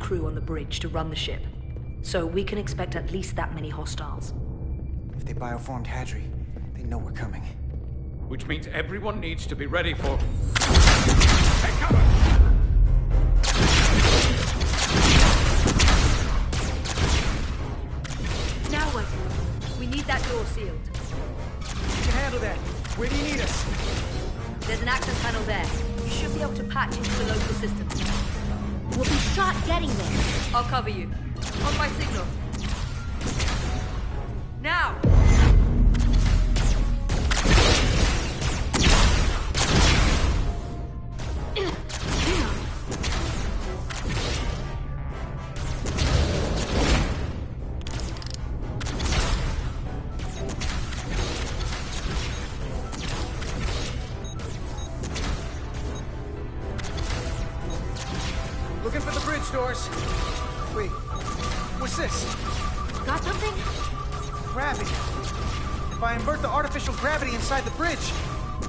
crew on the bridge to run the ship. So we can expect at least that many hostiles. If they bioformed Hadri, they know we're coming. Which means everyone needs to be ready for... Take cover! Now what? We need that door sealed. We can handle that. Where do you need us? There's an access panel there. You should be able to patch into the local system. We'll be shot getting there. I'll cover you. On my signal. Now! Looking for the bridge doors. Wait, what's this? Got something? Gravity. If I invert the artificial gravity inside the bridge,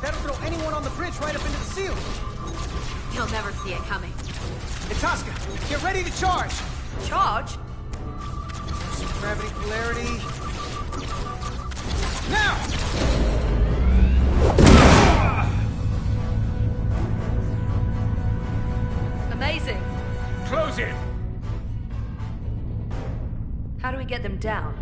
that'll throw anyone on the bridge right up into the seal. You'll never see it coming. Itasca, get ready to charge. Charge? Some gravity polarity. Now! Amazing. Close in! How do we get them down?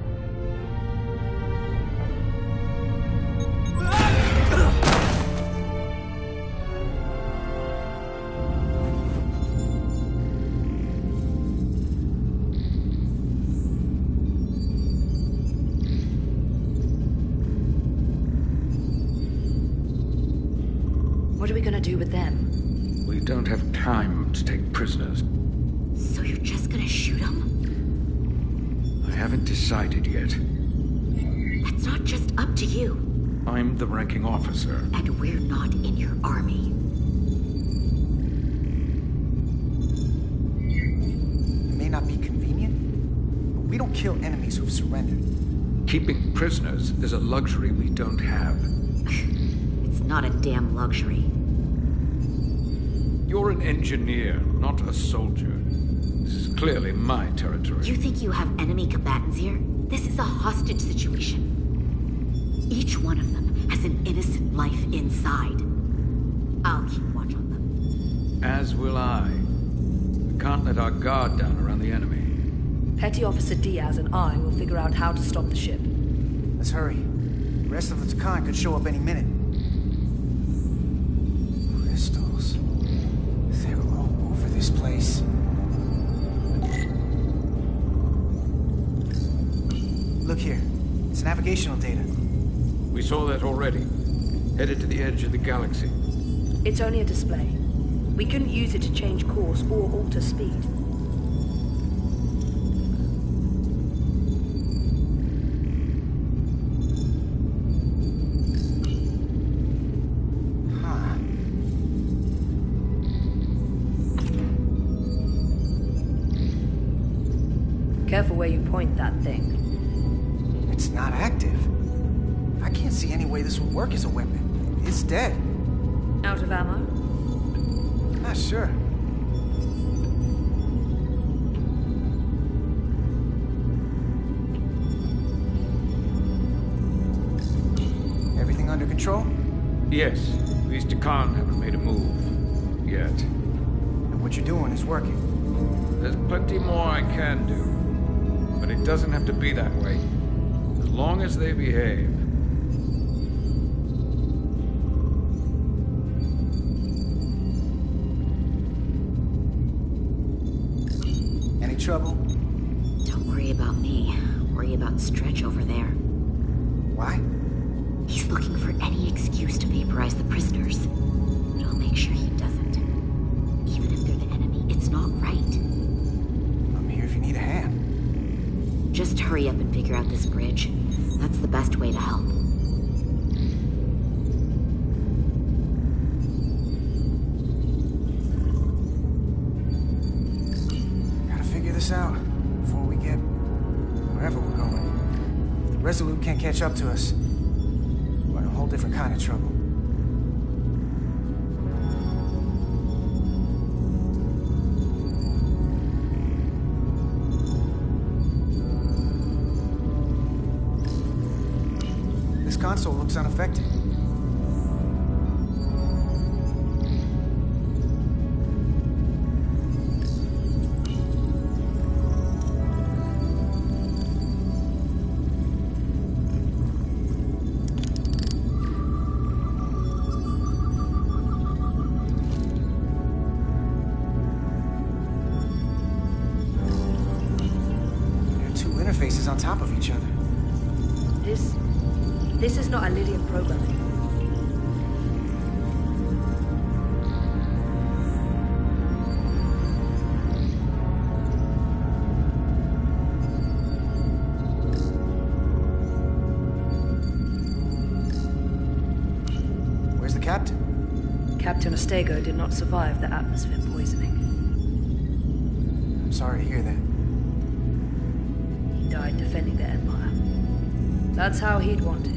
What are we gonna do with them? We don't have time to take prisoners. So you're just gonna shoot him? I haven't decided yet. That's not just up to you. I'm the ranking officer. And we're not in your army. It may not be convenient, but we don't kill enemies who've surrendered. Keeping prisoners is a luxury we don't have. It's not a damn luxury. You're an engineer, not a soldier. This is clearly my territory. You think you have enemy combatants here? This is a hostage situation. Each one of them has an innocent life inside. I'll keep watch on them. As will I. We can't let our guard down around the enemy. Petty Officer Diaz and I will figure out how to stop the ship. Let's hurry. The rest of the Takan could show up any minute. Crystals. They're all over this place. Look here. It's navigational data. We saw that already. Headed to the edge of the galaxy. It's only a display. We couldn't use it to change course or alter speed. Careful where you point that thing. It's not active. I can't see any way this would work as a weapon. It's dead. Out of ammo? Not sure. Everything under control? Yes, these Takan haven't made a move. Yet. And what you're doing is working. There's plenty more I can do. But it doesn't have to be that way. As long as they behave. Any trouble? Don't worry about me. Worry about Stretch over there. Why? He's looking for any excuse to vaporize the prisoners. But I'll make sure he doesn't. Even if they're the enemy, it's not right. I'm here if you need a hand. Just hurry up and figure out this bridge. That's the best way to help. Gotta figure this out before we get wherever we're going. If the Resolute can't catch up to us, we're in a whole different kind of trouble. console looks unaffected. Interfaces on top of each other. This is not Lydian programming. Where's the captain? Captain Ostego did not survive the atmosphere poisoning. I'm sorry to hear that. He died defending the Empire. That's how he'd want it.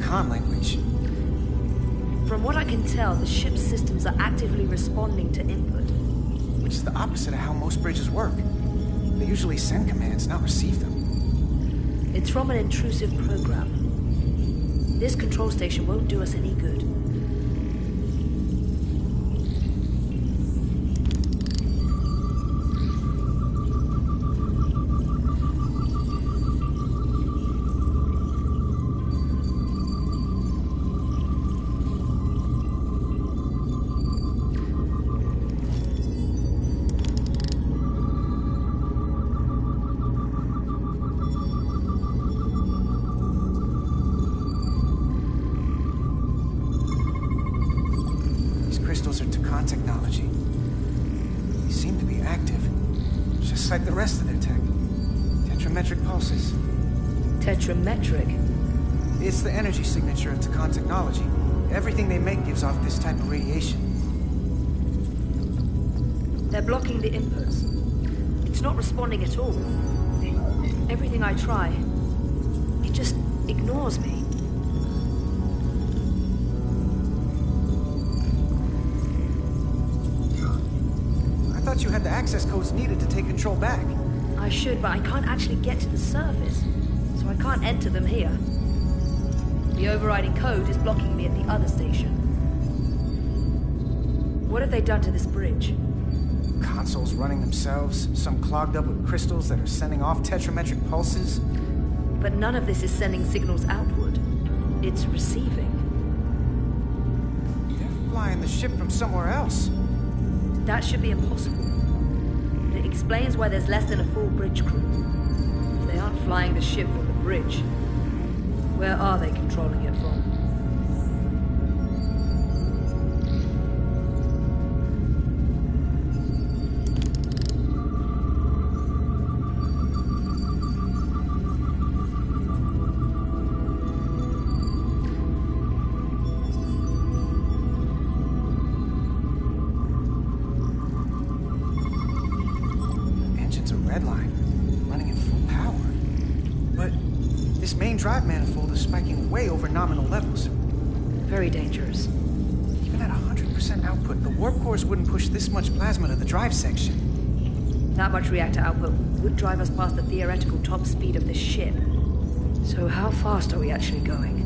Language. From what I can tell, the ship's systems are actively responding to input. Which is the opposite of how most bridges work. They usually send commands, not receive them. It's from an intrusive program. This control station won't do us any good. Technology. They seem to be active, just like the rest of their tech. Tetrametric pulses. Tetrametric? It's the energy signature of Takan technology. Everything they make gives off this type of radiation. They're blocking the inputs. It's not responding at all. Everything I try, it just ignores me. You had the access codes needed to take control back. I should, but I can't actually get to the surface, so I can't enter them here. The overriding code is blocking me at the other station. What have they done to this bridge? Consoles running themselves, some clogged up with crystals that are sending off tetrametric pulses. But none of this is sending signals outward. It's receiving. They're flying the ship from somewhere else. That should be impossible. It explains why there's less than a full bridge crew. If they aren't flying the ship from the bridge, where are they controlling it from? Drive manifold is spiking way over nominal levels. Very dangerous. Even at 100% output, the warp cores wouldn't push this much plasma to the drive section. That much reactor output would drive us past the theoretical top speed of this ship. So how fast are we actually going?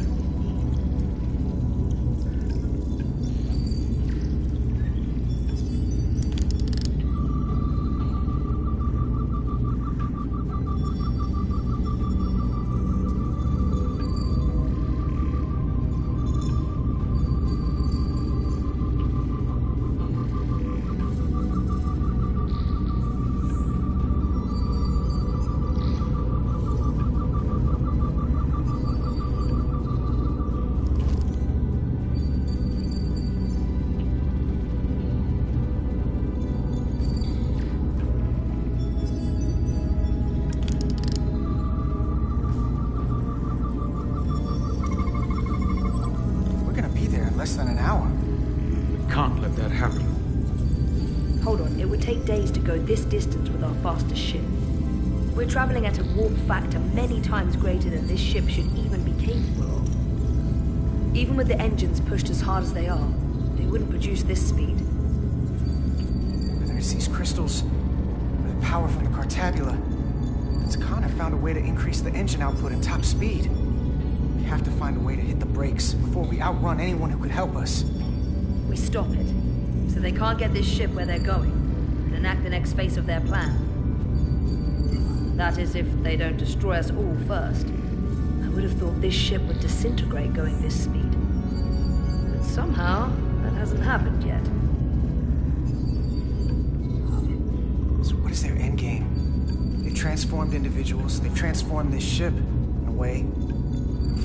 less than an hour. We can't let that happen. Hold on, it would take days to go this distance with our fastest ship. We're traveling at a warp factor many times greater than this ship should even be capable of. Even with the engines pushed as hard as they are, they wouldn't produce this speed. Whether it's these crystals, or the power from the Cartabula, Takan have found a way to increase the engine output and top speed. We have to find a way to hit the brakes before we outrun anyone who could help us. We stop it, so they can't get this ship where they're going, and enact the next phase of their plan. That is, if they don't destroy us all first. I would have thought this ship would disintegrate going this speed. But somehow, that hasn't happened yet. So what is their endgame? They've transformed individuals, they've transformed this ship, in a way.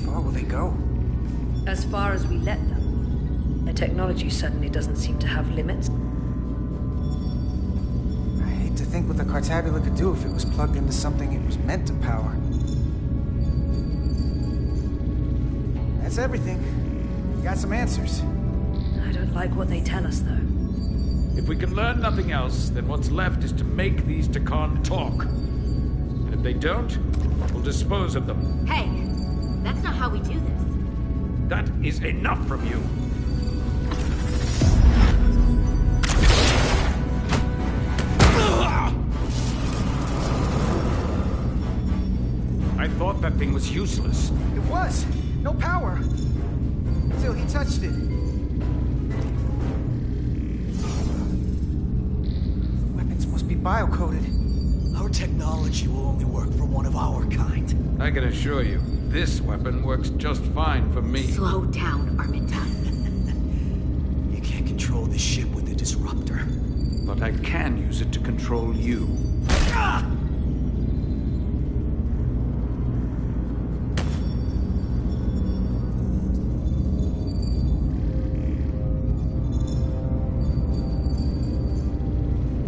How far will they go? As far as we let them. Their technology certainly doesn't seem to have limits. I hate to think what the Cartabula could do if it was plugged into something it was meant to power. That's everything. We got some answers. I don't like what they tell us, though. If we can learn nothing else, then what's left is to make these Takan talk. And if they don't, we'll dispose of them. Hey, that's not how we do this. That is enough from you. I thought that thing was useless. It was. No power. Until he touched it. Weapons must be bio-coded. Our technology will only work for one of our kind. I can assure you, this weapon works just fine for me. Slow down, Arminta. You can't control this ship with the disruptor. But I can use it to control you. Ah!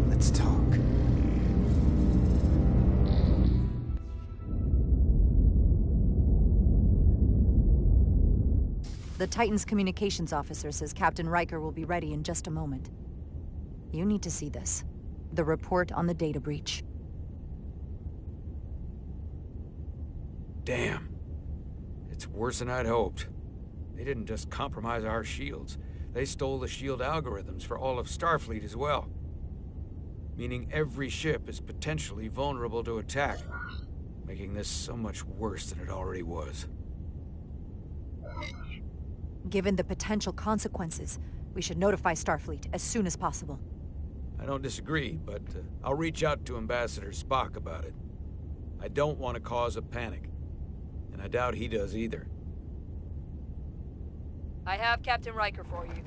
Let's talk. The Titan's communications officer says Captain Riker will be ready in just a moment. You need to see this. The report on the data breach. Damn. It's worse than I'd hoped. They didn't just compromise our shields. They stole the shield algorithms for all of Starfleet as well. Meaning every ship is potentially vulnerable to attack, making this so much worse than it already was. Given the potential consequences, we should notify Starfleet as soon as possible. I don't disagree, but I'll reach out to Ambassador Spock about it. I don't want to cause a panic, and I doubt he does either. I have Captain Riker for you.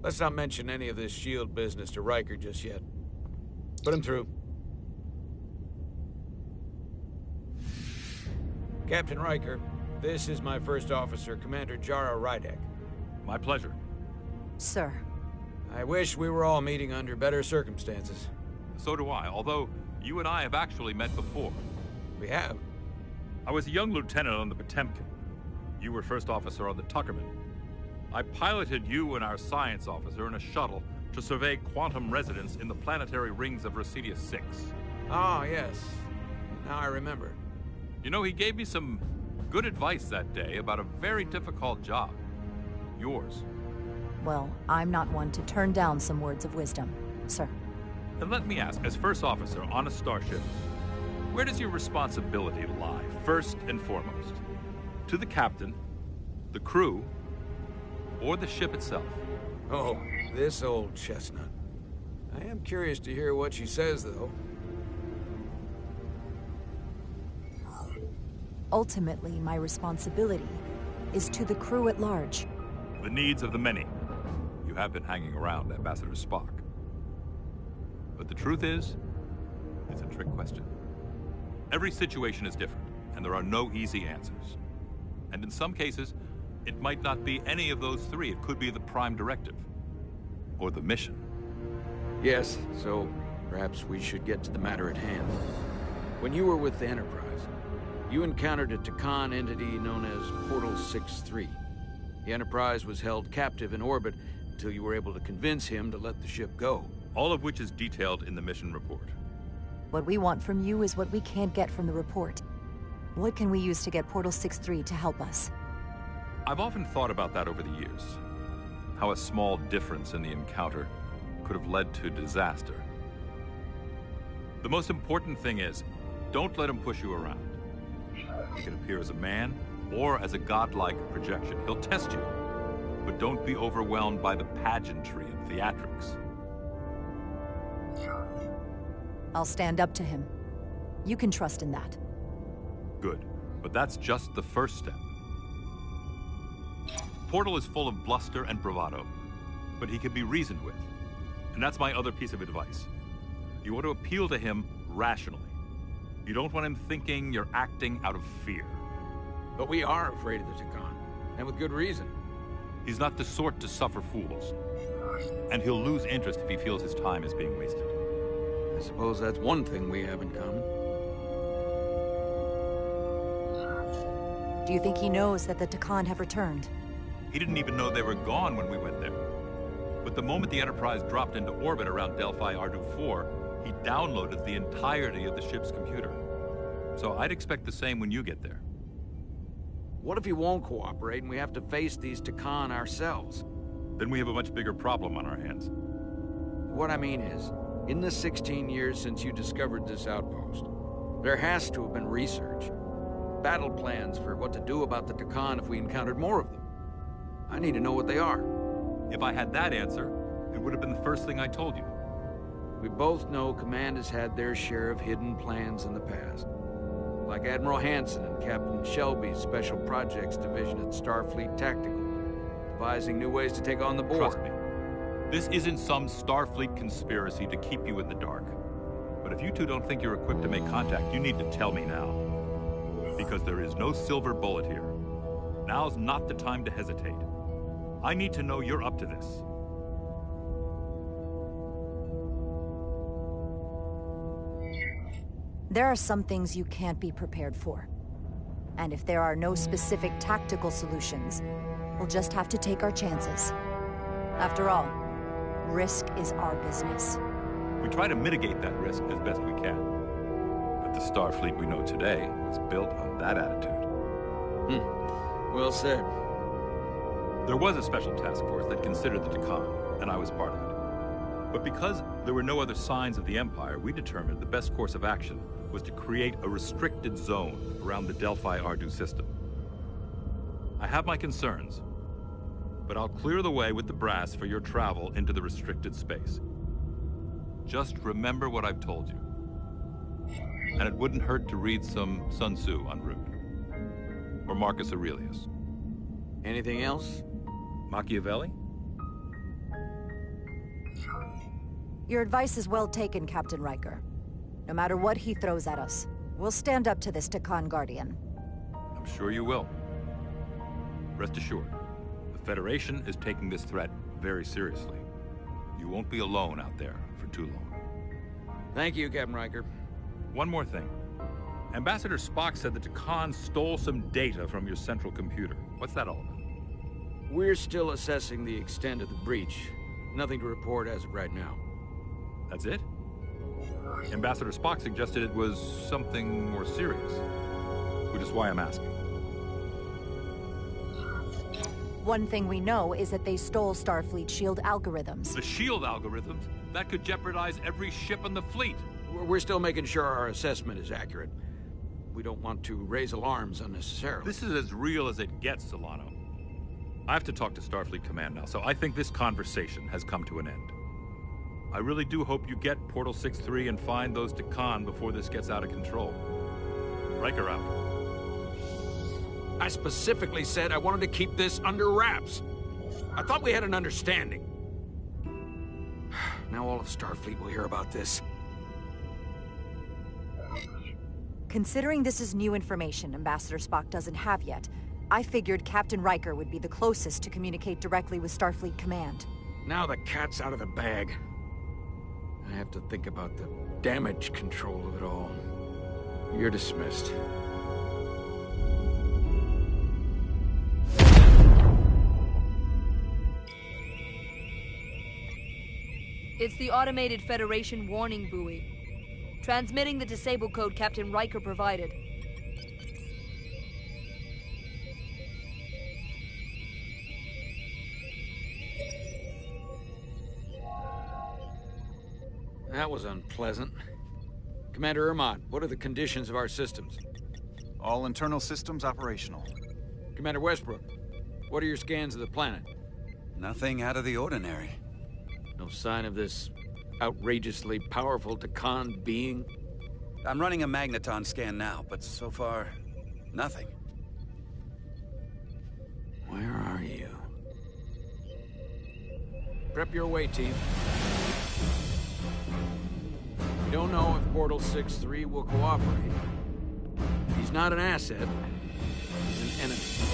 Let's not mention any of this shield business to Riker just yet. Put him through. Captain Riker, this is my first officer, Commander Jara Rydek. My pleasure. Sir. I wish we were all meeting under better circumstances. So do I, although you and I have actually met before. We have. I was a young lieutenant on the Potemkin. You were first officer on the Tuckerman. I piloted you and our science officer in a shuttle to survey quantum resonance in the planetary rings of Residius 6. Oh, yes. Now I remember. You know, he gave me some good advice that day about a very difficult job. Yours. Well, I'm not one to turn down some words of wisdom, sir. And let me ask, as first officer on a starship, where does your responsibility lie, first and foremost? To the captain, the crew, or the ship itself? Oh, this old chestnut. I am curious to hear what she says, though. Ultimately, my responsibility is to the crew at large. The needs of the many. You have been hanging around Ambassador Spock. But the truth is, it's a trick question. Every situation is different, and there are no easy answers. And in some cases, it might not be any of those three. It could be the prime directive, or the mission. Yes, so perhaps we should get to the matter at hand. When you were with the Enterprise, you encountered a Takan entity known as Portal 63. The Enterprise was held captive in orbit until you were able to convince him to let the ship go. All of which is detailed in the mission report. What we want from you is what we can't get from the report. What can we use to get Portal 6-3 to help us? I've often thought about that over the years. How a small difference in the encounter could have led to disaster. The most important thing is, don't let him push you around. He can appear as a man or as a godlike projection. He'll test you, but don't be overwhelmed by the pageantry and theatrics. I'll stand up to him. You can trust in that. Good, but that's just the first step. Portal is full of bluster and bravado, but he can be reasoned with. And that's my other piece of advice. You want to appeal to him rationally. You don't want him thinking you're acting out of fear. But we are afraid of the Takan, and with good reason. He's not the sort to suffer fools. And he'll lose interest if he feels his time is being wasted. I suppose that's one thing we have in common. Do you think he knows that the Takan have returned? He didn't even know they were gone when we went there. But the moment the Enterprise dropped into orbit around Delphi Ardu 4, he downloaded the entirety of the ship's computer. So I'd expect the same when you get there. What if he won't cooperate and we have to face these Takan ourselves? Then we have a much bigger problem on our hands. What I mean is, in the 16 years since you discovered this outpost, there has to have been research. Battle plans for what to do about the Takan if we encountered more of them. I need to know what they are. If I had that answer, it would have been the first thing I told you. We both know Command has had their share of hidden plans in the past. Like Admiral Hansen and Captain Shelby's Special Projects Division at Starfleet Tactical, devising new ways to take on the Borg. Trust me, this isn't some Starfleet conspiracy to keep you in the dark. But if you two don't think you're equipped to make contact, you need to tell me now. Because there is no silver bullet here. Now's not the time to hesitate. I need to know you're up to this. There are some things you can't be prepared for. And if there are no specific tactical solutions, we'll just have to take our chances. After all, risk is our business. We try to mitigate that risk as best we can. But the Starfleet we know today was built on that attitude. Well said. There was a special task force that considered the Takan, and I was part of it. But because there were no other signs of the Empire, we determined the best course of action was to create a restricted zone around the Delphi Ardu system. I have my concerns, but I'll clear the way with the brass for your travel into the restricted space. Just remember what I've told you. And it wouldn't hurt to read some Sun Tzu en route. Or Marcus Aurelius. Anything else? Machiavelli? Your advice is well taken, Captain Riker. No matter what he throws at us, we'll stand up to this Takan Guardian. I'm sure you will. Rest assured, the Federation is taking this threat very seriously. You won't be alone out there for too long. Thank you, Captain Riker. One more thing. Ambassador Spock said that Takan stole some data from your central computer. What's that all about? We're still assessing the extent of the breach. Nothing to report as of right now. That's it? Ambassador Spock suggested it was something more serious, which is why I'm asking. One thing we know is that they stole Starfleet shield algorithms. The shield algorithms? That could jeopardize every ship in the fleet. We're still making sure our assessment is accurate. We don't want to raise alarms unnecessarily. This is as real as it gets, Solano. I have to talk to Starfleet Command now, so I think this conversation has come to an end. I really do hope you get Portal 6-3 and find those Takan before this gets out of control. Riker out. I specifically said I wanted to keep this under wraps. I thought we had an understanding. Now all of Starfleet will hear about this. Considering this is new information Ambassador Spock doesn't have yet, I figured Captain Riker would be the closest to communicate directly with Starfleet Command. Now the cat's out of the bag. I have to think about the damage control of it all. You're dismissed. It's the automated Federation warning buoy. Transmitting the disable code Captain Riker provided. That was unpleasant. Commander Ermont, what are the conditions of our systems? All internal systems operational. Commander Westbrook, what are your scans of the planet? Nothing out of the ordinary. No sign of this outrageously powerful Takan being? I'm running a magneton scan now, but so far, nothing. Where are you? Prep your way, team. We don't know if Portal 6-3 will cooperate. He's not an asset. He's an enemy. So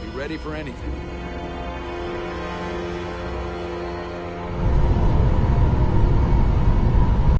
be ready for anything.